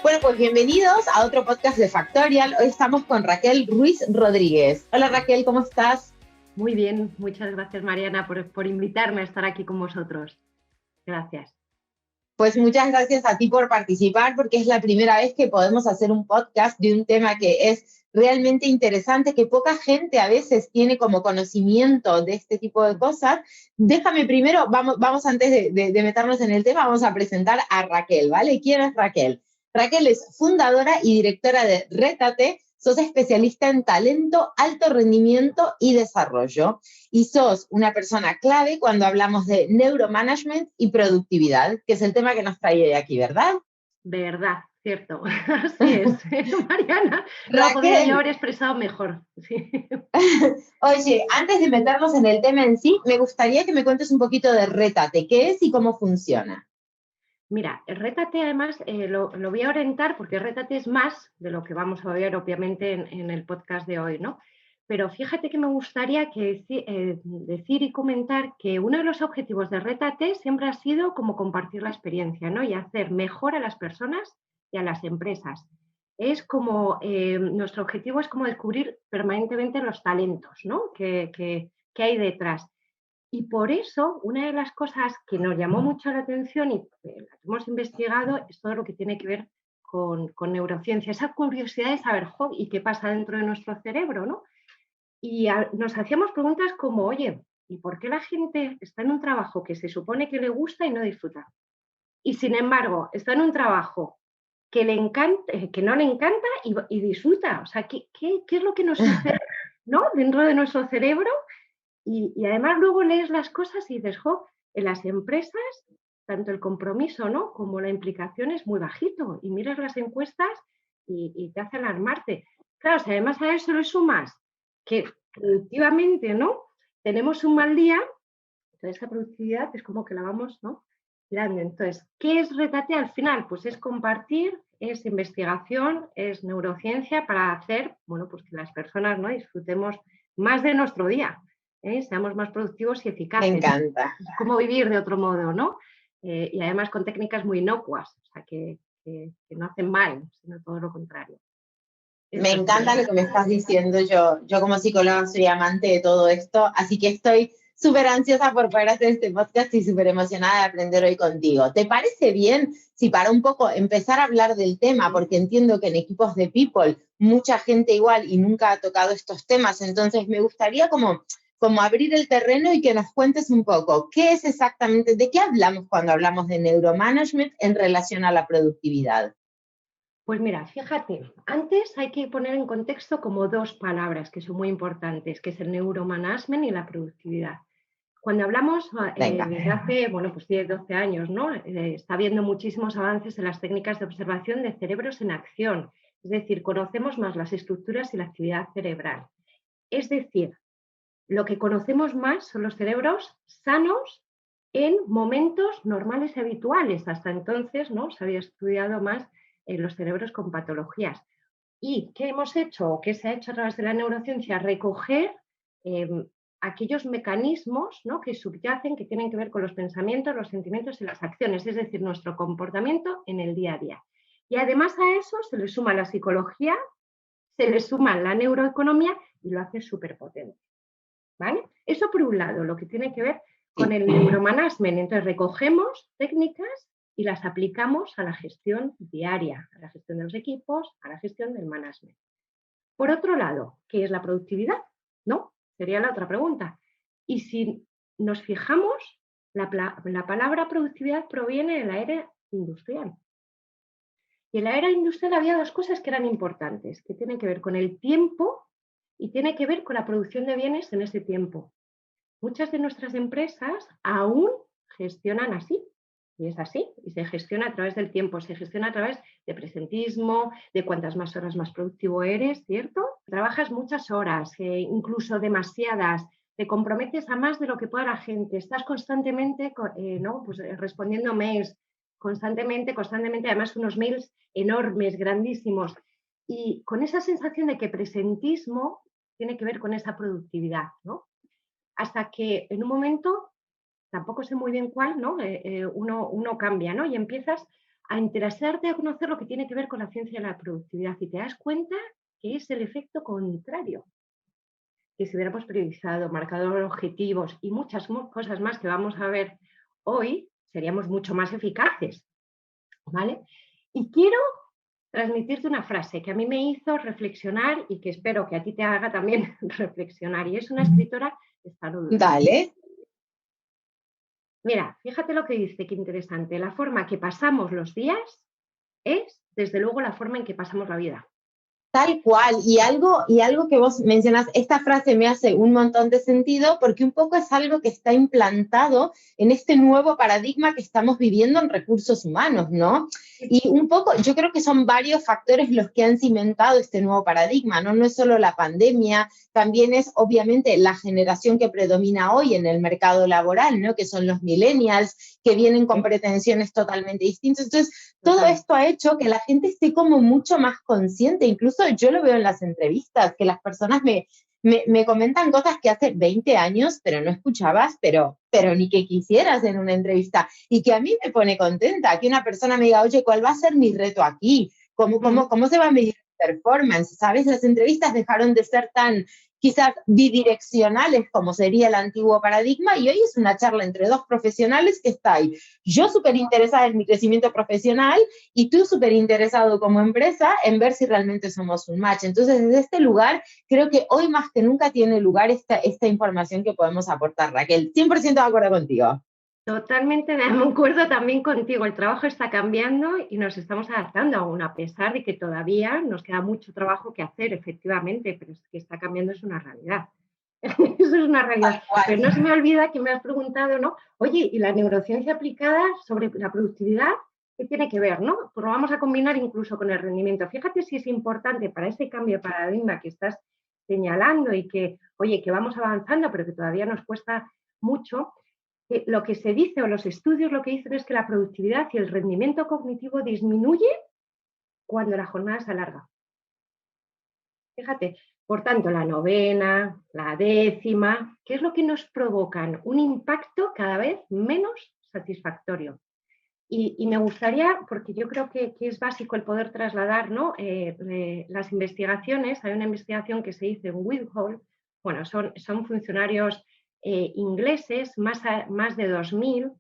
Bueno, pues bienvenidos a otro podcast de Factorial. Hoy estamos con Raquel Ruiz Rodríguez. Hola Raquel, ¿cómo estás? Muy bien, muchas gracias Mariana por invitarme a estar aquí con vosotros. Gracias. Pues muchas gracias a ti por participar, porque es la primera vez que podemos hacer un podcast de un tema que es realmente interesante, que poca gente a veces tiene como conocimiento de este tipo de cosas. Déjame primero, vamos antes de meternos en el tema, vamos a presentar a Raquel, ¿vale? ¿Quién es Raquel? Raquel es fundadora y directora de Rétate. Sos especialista en talento, alto rendimiento y desarrollo. Y sos una persona clave cuando hablamos de neuromanagement y productividad, que es el tema que nos trae hoy aquí, ¿verdad? Verdad, cierto. Así es, Mariana. No lo podría yo Raquel, haber expresado mejor. Sí. oye, antes de meternos en el tema en sí, me gustaría que me cuentes un poquito de Rétate, qué es y cómo funciona. Mira, el Rétate además lo voy a orientar porque Rétate es más de lo que vamos a ver obviamente en el podcast de hoy, ¿no? Pero fíjate que me gustaría decir y comentar que uno de los objetivos de Rétate siempre ha sido como compartir la experiencia, ¿no? Y hacer mejor a las personas y a las empresas. Es como, nuestro objetivo es como descubrir permanentemente los talentos, ¿no? que hay detrás. Y por eso, una de las cosas que nos llamó mucho la atención y la que hemos investigado es todo lo que tiene que ver con neurociencia, esa curiosidad de saber, ¿y qué pasa dentro de nuestro cerebro? ¿No? Y nos hacíamos preguntas como, oye, ¿y por qué la gente está en un trabajo que se supone que le gusta y no disfruta? Y sin embargo, está en un trabajo que, le encanta, que no le encanta y disfruta. O sea, ¿qué es lo que nos sucede, ¿no? Dentro de nuestro cerebro? Y además luego lees las cosas y dices, en las empresas, tanto el compromiso, ¿no?, como la implicación es muy bajito. Y miras las encuestas y te hace alarmarte. Claro, si además a eso le sumas que productivamente, ¿no?, tenemos un mal día, entonces esa productividad es como que la vamos, ¿no?, tirando. Entonces, ¿qué es Rétate al final? Pues es compartir, es investigación, es neurociencia para hacer, bueno, pues que las personas, ¿no?, disfrutemos más de nuestro día. Seamos más productivos y Me eficaces. encanta. Cómo vivir de otro modo, ¿no? Y además con técnicas muy inocuas, o sea, que no hacen mal, sino todo lo contrario. Me Eso es. encanta lo que me estás diciendo. Yo como psicóloga soy amante de todo esto, así que estoy súper ansiosa por poder hacer este podcast y súper emocionada de aprender hoy contigo. ¿Te parece bien si para un poco empezar a hablar del tema? Porque entiendo que en equipos de People mucha gente igual y nunca ha tocado estos temas, entonces me gustaría como abrir el terreno y que nos cuentes un poco qué es exactamente, de qué hablamos cuando hablamos de neuromanagement en relación a la productividad. Pues mira, fíjate, antes hay que poner en contexto como dos palabras que son muy importantes, que es el neuromanagement y la productividad. Cuando hablamos Venga. desde hace, bueno, pues 10, 12 años, ¿no? Está habiendo muchísimos avances en las técnicas de observación de cerebros en acción. Es decir, conocemos más las estructuras y la actividad cerebral. Es decir, lo que conocemos más son los cerebros sanos en momentos normales y habituales. Hasta entonces, ¿no?, se había estudiado más los cerebros con patologías. ¿Y qué hemos hecho o qué se ha hecho a través de la neurociencia? Recoger eh, aquellos mecanismos, ¿no?, que subyacen, que tienen que ver con los pensamientos, los sentimientos y las acciones, es decir, nuestro comportamiento en el día a día. Y además a eso se le suma la psicología, se le suma la neuroeconomía y lo hace súper potente. ¿Vale? Eso por un lado, lo que tiene que ver con Sí. el neuromanagement. Entonces recogemos técnicas y las aplicamos a la gestión diaria, a la gestión de los equipos, a la gestión del management. Por otro lado, ¿qué es la productividad? ¿No? Sería la otra pregunta. Y si nos fijamos, la palabra productividad proviene de la era industrial. Y en la era industrial había dos cosas que eran importantes, que tienen que ver con el tiempo y tiene que ver con la producción de bienes en ese tiempo. Muchas de nuestras empresas aún gestionan así, y es así, y se gestiona a través del tiempo, se gestiona a través de presentismo, de cuantas más horas más productivo eres, ¿cierto? Trabajas muchas horas, incluso demasiadas, te comprometes a más de lo que pueda la gente, estás constantemente ¿no?, pues, respondiendo mails, constantemente, además unos mails enormes, grandísimos, y con esa sensación de que presentismo tiene que ver con esa productividad, ¿no? Hasta que en un momento, tampoco sé muy bien cuál, ¿no?, uno cambia, ¿no?, y empiezas a interesarte a conocer lo que tiene que ver con la ciencia de la productividad y te das cuenta que es el efecto contrario. Que si hubiéramos priorizado, marcado objetivos y muchas cosas más que vamos a ver hoy, seríamos mucho más eficaces, ¿vale? Y quiero transmitirte una frase que a mí me hizo reflexionar y que espero que a ti te haga también reflexionar. Y es una escritora estadounidense. Dale. Mira, fíjate lo que dice, qué interesante. La forma que pasamos los días es, desde luego, la forma en que pasamos la vida. Tal cual, y algo que vos mencionas, esta frase me hace un montón de sentido porque un poco es algo que está implantado en este nuevo paradigma que estamos viviendo en recursos humanos, ¿no? Y un poco, yo creo que son varios factores los que han cimentado este nuevo paradigma, ¿no? No es solo la pandemia, también es obviamente la generación que predomina hoy en el mercado laboral, ¿no? Que son los millennials, que vienen con pretensiones totalmente distintas. Entonces, todo esto ha hecho que la gente esté como mucho más consciente, incluso yo lo veo en las entrevistas, que las personas me comentan cosas que hace 20 años, pero no escuchabas, pero ni que quisieras en una entrevista, y que a mí me pone contenta, que una persona me diga, oye, ¿cuál va a ser mi reto aquí? ¿Cómo se va a medir performance? ¿Sabes? Las entrevistas dejaron de ser tan quizás bidireccionales como sería el antiguo paradigma y hoy es una charla entre dos profesionales que está ahí. Yo súper interesada en mi crecimiento profesional y tú súper interesado como empresa en ver si realmente somos un match. Entonces, desde este lugar, creo que hoy más que nunca tiene lugar esta información que podemos aportar, Raquel. 100% de acuerdo contigo. Totalmente de acuerdo también contigo. El trabajo está cambiando y nos estamos adaptando aún, a pesar de que todavía nos queda mucho trabajo que hacer, efectivamente, pero es que está cambiando, es una realidad. Eso es una realidad. Pero no se me olvida que me has preguntado, ¿no? Oye, ¿y la neurociencia aplicada sobre la productividad? ¿Qué tiene que ver, no? Pues lo vamos a combinar incluso con el rendimiento. Fíjate si es importante para este cambio de paradigma que estás señalando y que, oye, que vamos avanzando, pero que todavía nos cuesta mucho. Lo que se dice o los estudios lo que dicen es que la productividad y el rendimiento cognitivo disminuye cuando la jornada se alarga. Fíjate, por tanto, la novena, la décima, ¿qué es lo que nos provocan? Un impacto cada vez menos satisfactorio. Y me gustaría, porque yo creo que es básico el poder trasladar, ¿no? Las investigaciones, hay una investigación que se hizo en Whitehall, bueno, son funcionarios ingleses, más de 2000,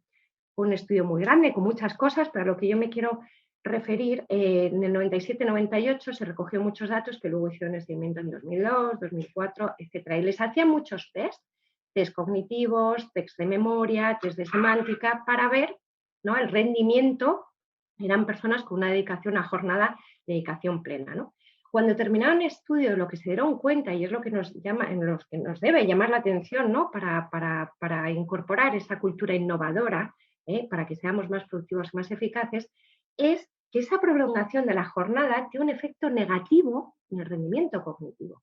un estudio muy grande con muchas cosas, pero a lo que yo me quiero referir, en el 97-98 se recogió muchos datos que luego hicieron el seguimiento en 2002, 2004, etc. Y les hacían muchos test cognitivos, test de memoria, test de semántica, para ver, ¿no?, el rendimiento. Eran personas con una dedicación a jornada, dedicación plena, ¿no? Cuando terminaron el estudio, lo que se dieron cuenta, y es lo que nos debe llamar la atención, ¿no?, para incorporar esa cultura innovadora, para que seamos más productivos, más eficaces, es que esa prolongación de la jornada tiene un efecto negativo en el rendimiento cognitivo,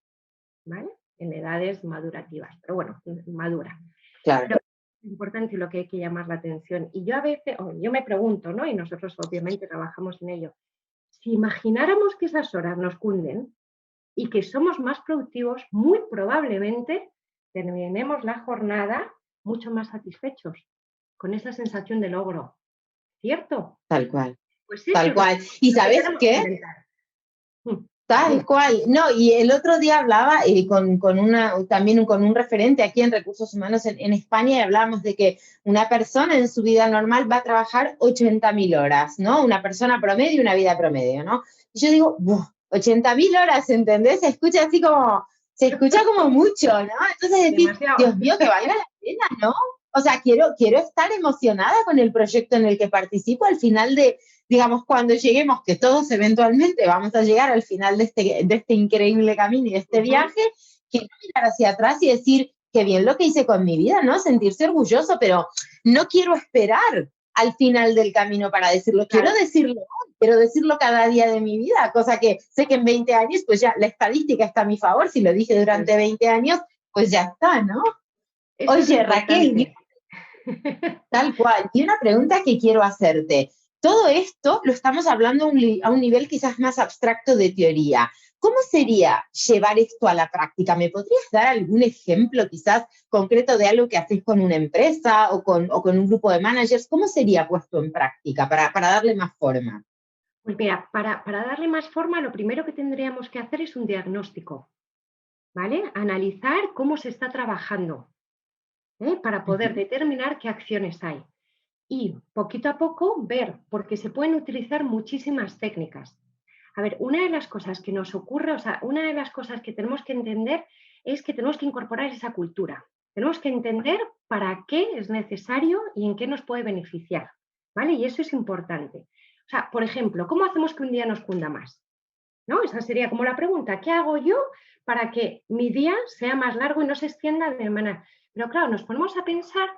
¿vale? En edades madurativas, pero bueno, madura. Claro. Pero es importante y lo que hay que llamar la atención. Y yo a veces, yo me pregunto, ¿no?, y nosotros obviamente trabajamos en ello, si imagináramos que esas horas nos cunden y que somos más productivos, muy probablemente terminemos la jornada mucho más satisfechos, con esa sensación de logro. ¿Cierto? Tal cual. Pues eso Tal cual. ¿Y sabes qué? Tal cual. No, y el otro día hablaba también con un referente aquí en Recursos Humanos en España y hablábamos de que una persona en su vida normal va a trabajar 80.000 horas, ¿no? Una persona promedio, una vida promedio, ¿no? Y yo digo, 80.000 horas, ¿entendés? Se escucha como mucho, ¿no? Entonces decís, Dios mío, que valga la pena, ¿no? O sea, quiero estar emocionada con el proyecto en el que participo al final digamos, cuando lleguemos, que todos eventualmente vamos a llegar al final de este increíble camino y de este viaje, quiero mirar hacia atrás y decir, qué bien lo que hice con mi vida, ¿no? Sentirse orgulloso, pero no quiero esperar al final del camino para decirlo. Quiero decirlo cada día de mi vida, cosa que sé que en 20 años, pues ya la estadística está a mi favor. Si lo dije durante 20 años, pues ya está, ¿no? Eso Oye, Raquel, tal cual. Y una pregunta que quiero hacerte. Todo esto lo estamos hablando a un nivel quizás más abstracto de teoría, ¿Cómo sería llevar esto a la práctica? ¿Me podrías dar algún ejemplo quizás concreto de algo que haces con una empresa o con un grupo de managers? ¿Cómo sería puesto en práctica para darle más forma? Pues mira, para darle más forma, lo primero que tendríamos que hacer es un diagnóstico, ¿vale? Analizar cómo se está trabajando, para poder determinar qué acciones hay. Y poquito a poco ver, porque se pueden utilizar muchísimas técnicas. A ver, una de las cosas que nos ocurre, o sea, una de las cosas que tenemos que entender es que tenemos que incorporar esa cultura. Tenemos que entender para qué es necesario y en qué nos puede beneficiar, ¿vale? Y eso es importante. O sea, por ejemplo, ¿cómo hacemos que un día nos cunda más? ¿No? Esa sería como la pregunta, ¿qué hago yo para que mi día sea más largo y no se extienda de manera? Pero claro, nos ponemos a pensar,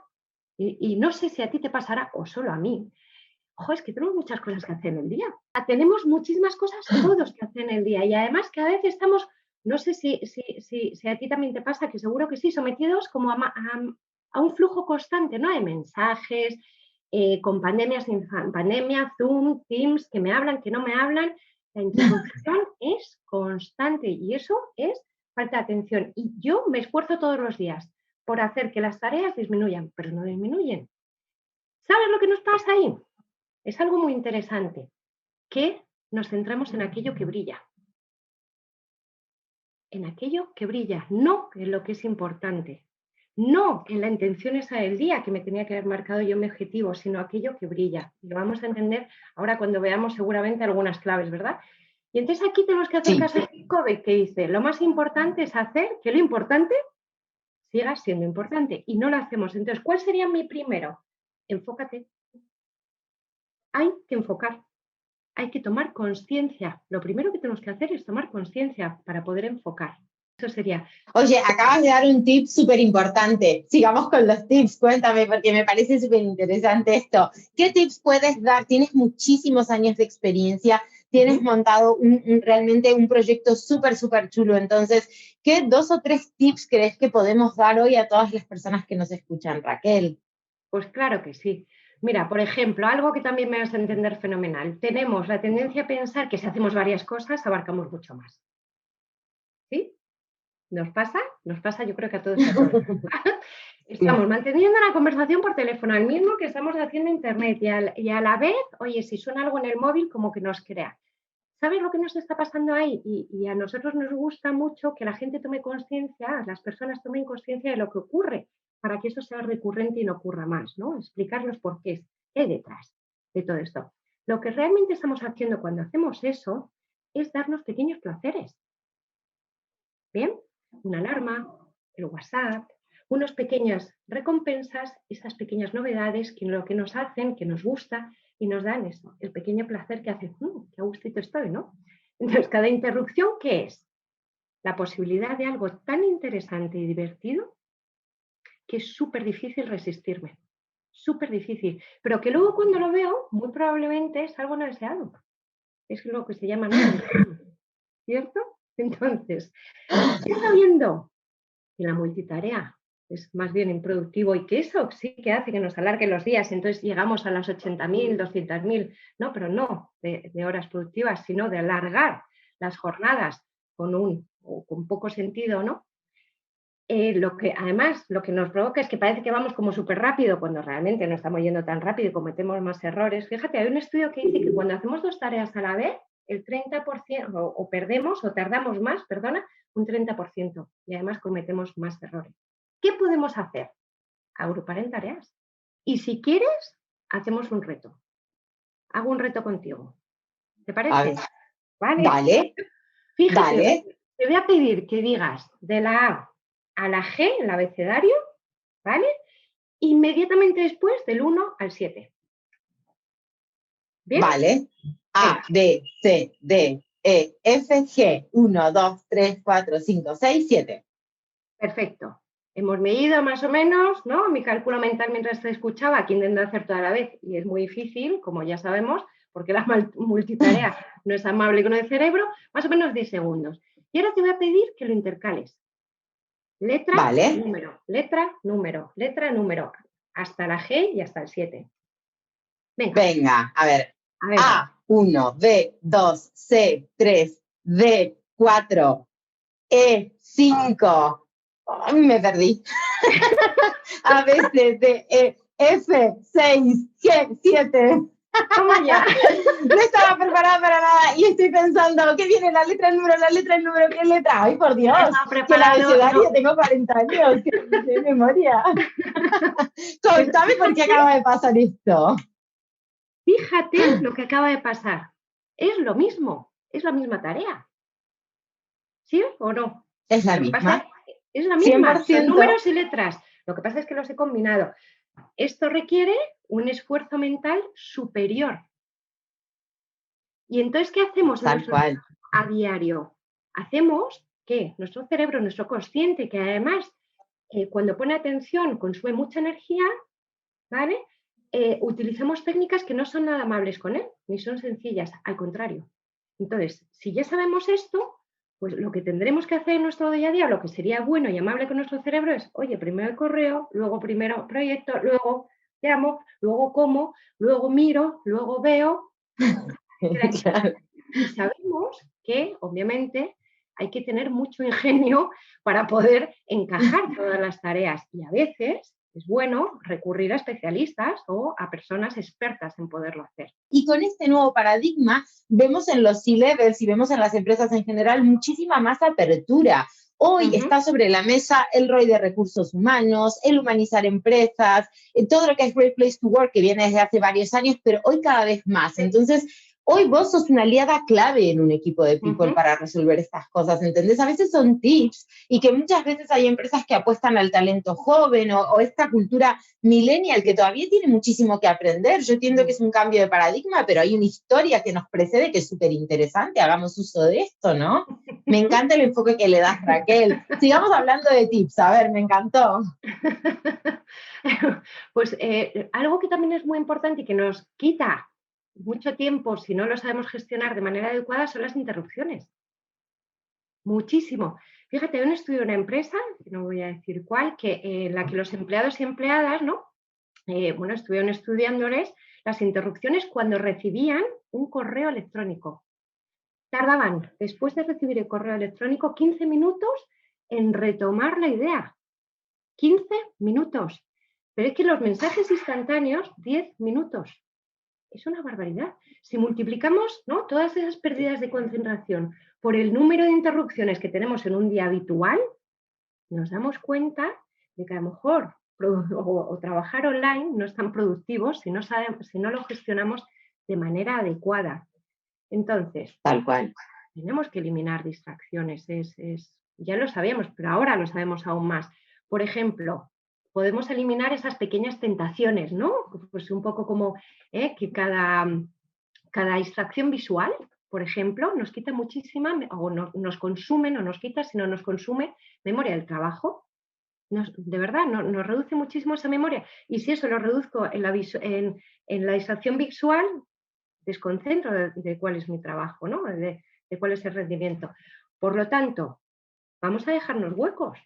y no sé si a ti te pasará o solo a mí, ojo, es que tenemos muchas cosas que hacer en el día. Tenemos muchísimas cosas todos que hacer en el día y además cada vez estamos, no sé si a ti también te pasa, que seguro que sí, sometidos como a un flujo constante, ¿no? De mensajes, con pandemia, sin pandemia, Zoom, Teams, que me hablan, que no me hablan. La interrupción es constante y eso es falta de atención. Y yo me esfuerzo todos los días por hacer que las tareas disminuyan, pero no disminuyen. ¿Sabes lo que nos pasa ahí? Es algo muy interesante, que nos centramos en aquello que brilla. En aquello que brilla, no en lo que es importante. No en la intención esa del día que me tenía que haber marcado yo mi objetivo, sino aquello que brilla. Y lo vamos a entender ahora cuando veamos seguramente algunas claves, ¿verdad? Y entonces aquí tenemos que hacer caso a Kobe, que dice, lo más importante es hacer que lo importante siga siendo importante. Y no lo hacemos. Entonces, ¿cuál sería mi primero? Enfócate. Hay que enfocar. Hay que tomar conciencia. Lo primero que tenemos que hacer es tomar conciencia para poder enfocar. Eso sería. Oye, acabas de dar un tip súper importante. Sigamos con los tips, cuéntame, porque me parece súper interesante esto. ¿Qué tips puedes dar? Tienes muchísimos años de experiencia, tienes montado realmente un proyecto súper, súper chulo. Entonces, ¿qué 2 o 3 tips crees que podemos dar hoy a todas las personas que nos escuchan, Raquel? Pues claro que sí. Mira, por ejemplo, algo que también me vas a entender fenomenal. Tenemos la tendencia a pensar que si hacemos varias cosas, abarcamos mucho más. ¿Sí? ¿Nos pasa? Nos pasa, yo creo que a todos y a todas. Estamos manteniendo una conversación por teléfono, al mismo que estamos haciendo internet y a la vez, oye, si suena algo en el móvil, como que nos crea. ¿Sabes lo que nos está pasando ahí? Y a nosotros nos gusta mucho que la gente tome conciencia, las personas tomen conciencia de lo que ocurre, para que eso sea recurrente y no ocurra más, ¿no? Explicar los porqués, qué hay detrás de todo esto. Lo que realmente estamos haciendo cuando hacemos eso es darnos pequeños placeres. ¿Bien? Una alarma, el WhatsApp, unas pequeñas recompensas, esas pequeñas novedades que lo que nos hacen, que nos gusta y nos dan eso, el pequeño placer que hace, qué a gustito estoy, ¿no? Entonces, cada interrupción, ¿qué es? La posibilidad de algo tan interesante y divertido que es súper difícil resistirme, súper difícil, pero que luego cuando lo veo, muy probablemente es algo no deseado, es lo que se llama no deseado, ¿cierto? Entonces, sabiendo que la multitarea es más bien improductivo y que eso sí que hace que nos alarguen los días, entonces llegamos a las 80.000, 200.000, no, pero no de horas productivas, sino de alargar las jornadas con poco sentido, ¿no? Lo que además lo que nos provoca es que parece que vamos como súper rápido cuando realmente no estamos yendo tan rápido y cometemos más errores. Fíjate, hay un estudio que dice que cuando hacemos 2 tareas a la vez, el 30% o perdemos o tardamos más, perdona, un 30% y además cometemos más errores. ¿Qué podemos hacer? Agrupar en tareas. Y si quieres, hacemos un reto. Hago un reto contigo. ¿Te parece? Vale. Dale. Fíjate, Dale. te voy a pedir que digas de la A la G, el abecedario, ¿vale? Inmediatamente después del 1 al 7. ¿Bien? Vale. A, B, C, D, E, F, G. 1, 2, 3, 4, 5, 6, 7. Perfecto. Hemos medido más o menos, ¿no? Mi cálculo mental mientras te escuchaba, aquí intento hacer toda la vez y es muy difícil, como ya sabemos, porque la multitarea no es amable con el cerebro, más o menos 10 segundos. Y ahora te voy a pedir que lo intercales. Letra, vale. Número, letra, número, letra, número, hasta la G y hasta el 7. Venga, a ver. A, 1, B, 2, C, 3, D, 4, E5. Oh, me perdí. A, B, C, D, E, F, 6, G, 7. Toma ya. No estaba preparada para nada y estoy pensando, ¿qué viene? La letra, el número, ¿qué letra? Ay, por Dios, que el abecedario, no. Tengo 40 años, que de memoria. Contame por qué acaba de pasar esto. Fíjate lo que acaba de pasar. Es lo mismo, es la misma tarea. ¿Sí o no? Es la misma. Es la misma, 100%. Son números y letras. Lo que pasa es que los he combinado. Esto requiere un esfuerzo mental superior. Y entonces, ¿qué hacemos a diario? Hacemos que nuestro cerebro, nuestro consciente, que además cuando pone atención consume mucha energía, ¿vale? Utilizamos técnicas que no son nada amables con él, ni son sencillas, al contrario. Entonces, si ya sabemos esto, pues lo que tendremos que hacer en nuestro día a día, lo que sería bueno y amable con nuestro cerebro es, oye, primero el correo, luego primero proyecto, luego llamo, luego como, luego miro, luego veo. Claro. Y sabemos que, obviamente, hay que tener mucho ingenio para poder encajar todas las tareas y a veces es bueno recurrir a especialistas o a personas expertas en poderlo hacer. Y con este nuevo paradigma vemos en los C-levels y vemos en las empresas en general muchísima más apertura. Hoy está sobre la mesa el ROI de recursos humanos, el humanizar empresas, todo lo que es Great Place to Work, que viene desde hace varios años, pero hoy cada vez más. Entonces, hoy vos sos una aliada clave en un equipo de people para resolver estas cosas, ¿entendés? A veces son tips y que muchas veces hay empresas que apuestan al talento joven o esta cultura millennial que todavía tiene muchísimo que aprender. Yo entiendo que es un cambio de paradigma, pero hay una historia que nos precede que es súper interesante. Hagamos uso de esto, ¿no? Me encanta el enfoque que le das, Raquel. Sigamos hablando de tips. A ver, me encantó. Pues algo que también es muy importante y que nos quita mucho tiempo si no lo sabemos gestionar de manera adecuada son las interrupciones. Muchísimo. Fíjate, yo estudio en una empresa, que no voy a decir cuál, que en la que los empleados y empleadas, ¿no? Estuvieron estudiándoles las interrupciones cuando recibían un correo electrónico. Tardaban, después de recibir el correo electrónico, 15 minutos en retomar la idea. 15 minutos. Pero es que los mensajes instantáneos, 10 minutos. Es una barbaridad. Si multiplicamos, ¿no?, todas esas pérdidas de concentración por el número de interrupciones que tenemos en un día habitual, nos damos cuenta de que a lo mejor o trabajar online no es tan productivo si no lo gestionamos de manera adecuada. Entonces, tal cual, tenemos que eliminar distracciones. Ya lo sabíamos, pero ahora lo sabemos aún más. Por ejemplo, podemos eliminar esas pequeñas tentaciones, ¿no? Pues un poco como que cada distracción visual, por ejemplo, nos quita muchísima, o nos consume, no nos quita, sino nos consume memoria del trabajo. De verdad, nos reduce muchísimo esa memoria. Y si eso lo reduzco en la distracción visual, desconcentro de cuál es mi trabajo, ¿no? De cuál es el rendimiento. Por lo tanto, vamos a dejarnos huecos.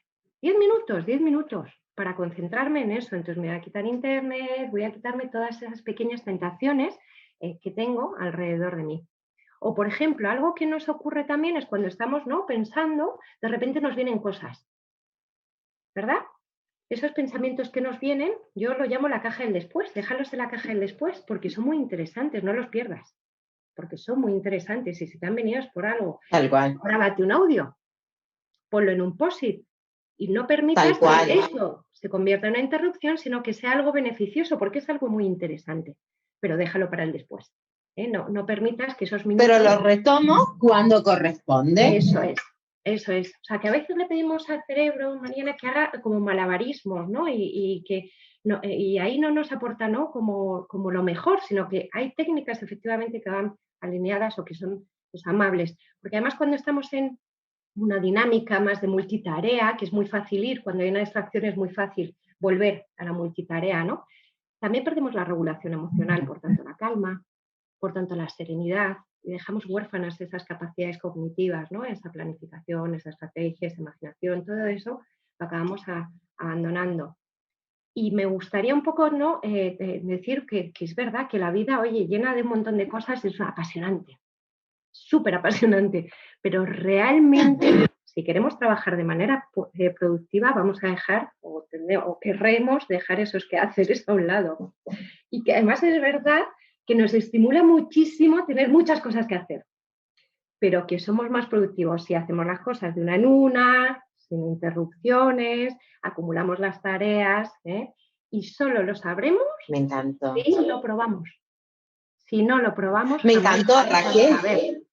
10 minutos para concentrarme en eso. Entonces me voy a quitar internet, voy a quitarme todas esas pequeñas tentaciones que tengo alrededor de mí. O, por ejemplo, algo que nos ocurre también es cuando estamos, ¿no?, pensando, de repente nos vienen cosas, ¿verdad? Esos pensamientos que nos vienen, yo lo llamo la caja del después. Déjalos en la caja del después porque son muy interesantes, no los pierdas. Porque son muy interesantes y si te han venido es por algo. Tal cual. Grábate un audio, ponlo en un post-it y no permitas que eso se convierta en una interrupción, sino que sea algo beneficioso porque es algo muy interesante. Pero déjalo para el después. No permitas que esos minutos... Pero lo retomo cuando corresponde. Eso es. O sea, que a veces le pedimos al cerebro, Mariana, que haga como malabarismos, ¿no? Y ahí no nos aporta, ¿no?, como lo mejor, sino que hay técnicas efectivamente que van alineadas o que son, pues, amables. Porque además cuando estamos en una dinámica más de multitarea, que es muy fácil ir, cuando hay una distracción es muy fácil volver a la multitarea, ¿no? También perdemos la regulación emocional, por tanto la calma, por tanto la serenidad, y dejamos huérfanas esas capacidades cognitivas, ¿no? Esa planificación, esa estrategia, esa imaginación, todo eso lo acabamos abandonando. Y me gustaría un poco, ¿no?, decir que es verdad que la vida, oye, llena de un montón de cosas, es apasionante. súper apasionante, pero realmente si queremos trabajar de manera productiva vamos a dejar o querremos dejar esos quehaceres a un lado. Y que además es verdad que nos estimula muchísimo tener muchas cosas que hacer, pero que somos más productivos si hacemos las cosas de una en una, sin interrupciones, acumulamos las tareas, y solo lo sabremos Me encantó. si lo probamos. Si no lo probamos, me encantó, Raquel.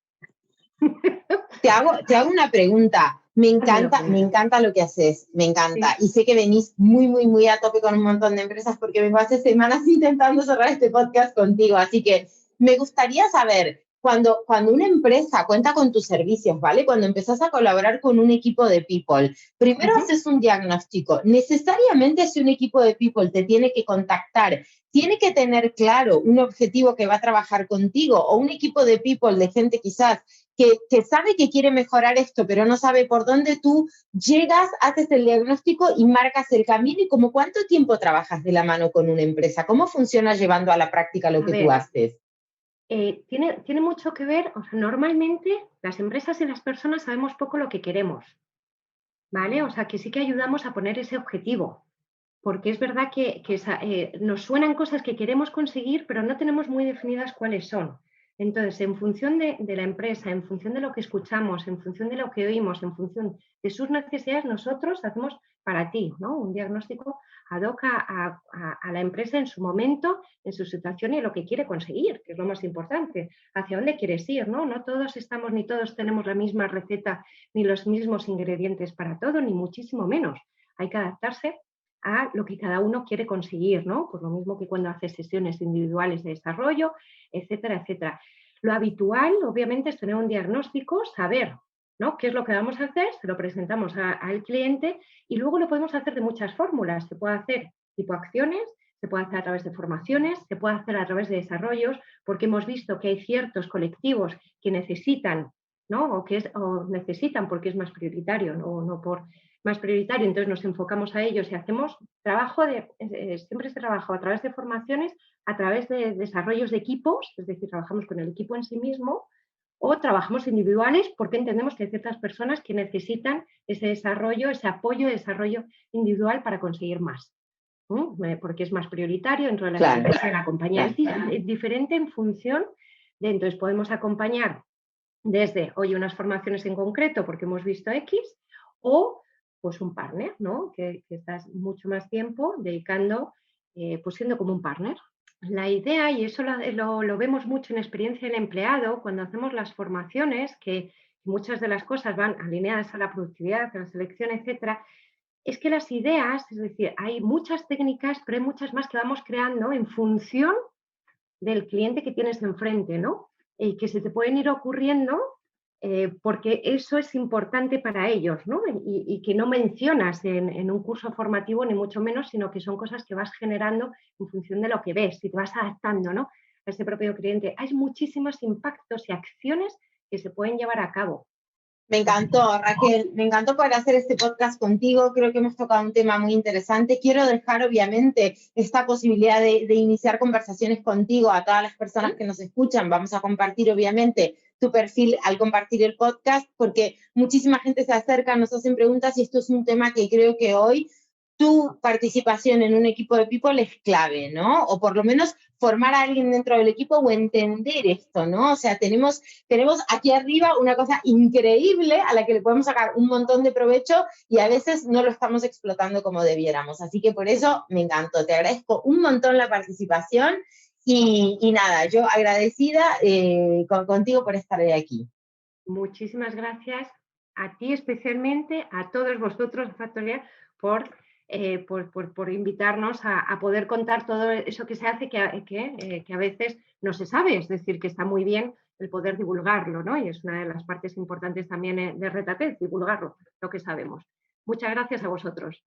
Te hago una pregunta. Me encanta lo que haces, me encanta. Sí. Y sé que venís muy, muy, muy a tope con un montón de empresas porque vengo hace semanas intentando cerrar este podcast contigo. Así que me gustaría saber, cuando una empresa cuenta con tus servicios, ¿vale? Cuando empezás a colaborar con un equipo de people, primero haces un diagnóstico. Necesariamente si un equipo de people te tiene que contactar, tiene que tener claro un objetivo que va a trabajar contigo, o un equipo de people, de gente quizás que sabe que quiere mejorar esto, pero no sabe por dónde. Tú llegas, haces el diagnóstico y marcas el camino. ¿Y como cuánto tiempo trabajas de la mano con una empresa? ¿Cómo funciona llevando a la práctica lo que tú haces? Tiene mucho que ver, o sea, normalmente las empresas y las personas sabemos poco lo que queremos, ¿vale? O sea, que sí que ayudamos a poner ese objetivo, porque es verdad que nos suenan cosas que queremos conseguir, pero no tenemos muy definidas cuáles son. Entonces, en función de la empresa, en función de lo que escuchamos, en función de lo que oímos, en función de sus necesidades, nosotros hacemos para ti, ¿no? Un diagnóstico ad hoc a la empresa en su momento, en su situación y lo que quiere conseguir, que es lo más importante, hacia dónde quieres ir, ¿no? No todos estamos ni todos tenemos la misma receta ni los mismos ingredientes para todo, ni muchísimo menos. Hay que adaptarse a lo que cada uno quiere conseguir, ¿no? Pues lo mismo que cuando hace sesiones individuales de desarrollo, etcétera, etcétera. Lo habitual, obviamente, es tener un diagnóstico, saber, ¿no? ¿Qué es lo que vamos a hacer? Se lo presentamos al cliente y luego lo podemos hacer de muchas fórmulas. Se puede hacer tipo acciones, se puede hacer a través de formaciones, se puede hacer a través de desarrollos, porque hemos visto que hay ciertos colectivos que necesitan, ¿no? O necesitan porque es más prioritario, ¿no? No por más prioritario, entonces nos enfocamos a ellos y hacemos trabajo siempre se trabaja a través de formaciones, a través de desarrollos de equipos, es decir, trabajamos con el equipo en sí mismo, o trabajamos individuales porque entendemos que hay ciertas personas que necesitan ese desarrollo, ese apoyo de desarrollo individual para conseguir más, porque es más prioritario dentro de la empresa, de la compañía. Es diferente en función de, entonces podemos acompañar desde, oye, unas formaciones en concreto porque hemos visto X, o pues un partner, ¿no? Que estás mucho más tiempo dedicando, pues siendo como un partner. La idea, y eso lo vemos mucho en experiencia del empleado, cuando hacemos las formaciones, que muchas de las cosas van alineadas a la productividad, a la selección, etcétera, es que las ideas, es decir, hay muchas técnicas, pero hay muchas más que vamos creando en función del cliente que tienes enfrente, ¿no? Y que se te pueden ir ocurriendo porque eso es importante para ellos, ¿no? Y que no mencionas en un curso formativo ni mucho menos, sino que son cosas que vas generando en función de lo que ves y te vas adaptando, ¿no? A ese propio cliente. Hay muchísimos impactos y acciones que se pueden llevar a cabo. Me encantó, Raquel, me encantó poder hacer este podcast contigo. Creo que hemos tocado un tema muy interesante. Quiero dejar, obviamente, esta posibilidad de iniciar conversaciones contigo a todas las personas que nos escuchan. Vamos a compartir, obviamente, tu perfil al compartir el podcast, porque muchísima gente se acerca, nos hacen preguntas y esto es un tema que creo que hoy tu participación en un equipo de people es clave, ¿no? O por lo menos formar a alguien dentro del equipo o entender esto, ¿no? O sea, tenemos aquí arriba una cosa increíble a la que le podemos sacar un montón de provecho y a veces no lo estamos explotando como debiéramos. Así que por eso me encantó. Te agradezco un montón la participación y nada, yo agradecida contigo por estar hoy aquí. Muchísimas gracias a ti especialmente, a todos vosotros, Factorial, por invitarnos a poder contar todo eso que se hace que a veces no se sabe, es decir, que está muy bien el poder divulgarlo, ¿no? Y es una de las partes importantes también de Rétate, divulgarlo, lo que sabemos. Muchas gracias a vosotros.